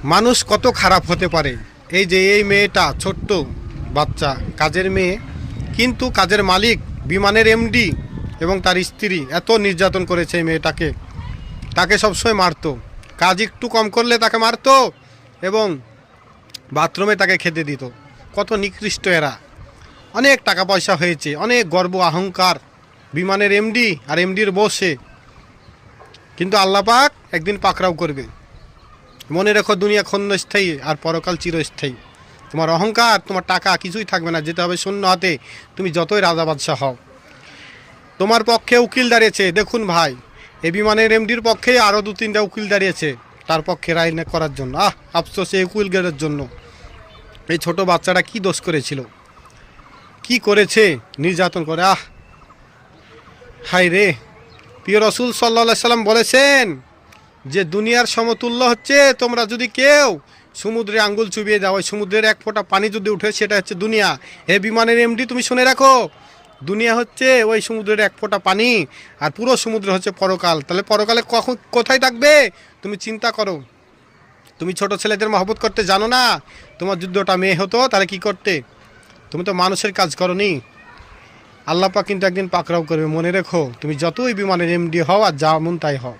মানুষ কত খারাপ হতে পারে। এই যে এই মেয়েটা ছোট্ট বাচ্চা, কাজের মেয়ে, কিন্তু কাজের মালিক বিমানের এমডি এবং তার স্ত্রী এত নির্যাতন করেছে এই মেয়েটাকে। তাকে সবসময় মারতো, কাজ একটু কম করলে তাকে মারতো এবং বাথরুমে তাকে খেতে দিত। কত নিকৃষ্ট এরা। অনেক টাকা পয়সা হয়েছে, অনেক গর্ব অহংকার, বিমানের এমডি আর এমডির বসে, কিন্তু আল্লাহ পাক একদিন পাকড়াও করবে। মনে রেখো, দুনিয়া ক্ষণস্থায়ী আর পরকাল চিরস্থায়ী। তোমার অহংকার, তোমার টাকা কিছুই থাকবে না, যেতে হবে শূন্য হাতে। তুমি যতই রাজা বাদশাহ হও। তোমার পক্ষে উকিল দাঁড়িয়েছে, দেখুন ভাই, এই বিমানের এমডির পক্ষে আরও 2-3টা উকিল দাঁড়িয়েছে তার পক্ষে রায় করার জন্য। আফসোস এই উকিলদের জন্য। এই ছোট বাচ্চাটা কি দোষ করেছিল, কি করেছে, নির্যাতন করে। হাই রে। প্রিয় রসুল সাল্লাল্লাহু সাল্লাম বলেছেন যে দুনিয়ার সমতুল্য হচ্ছে, তোমরা যদি কেউ সমুদ্রে আঙ্গুল চুবিয়ে দাও, ওই সমুদ্রের এক ফোঁটা পানি যদি উঠে, সেটা হচ্ছে দুনিয়া। হে বিমানের এমডি, তুমি শুনে রাখো, দুনিয়া হচ্ছে ওই সমুদ্রের এক ফোঁটা পানি, আর পুরো সমুদ্র হচ্ছে পরকাল। তাহলে পরকালে কখন কোথায় থাকবে তুমি চিন্তা করো। তুমি ছোট ছেলেদের মহব্বত করতে জানো না? তোমার যদি ওটা মেয়ে হতো তাহলে কি করতে? তুমি তো মানুষের কাজ করনি। আল্লাহ পাক কিন্তু একদিন পাকড়াও করবে, মনে রেখো। তুমি যতই বিমানের এমডি হও আর যা মন তাই হও।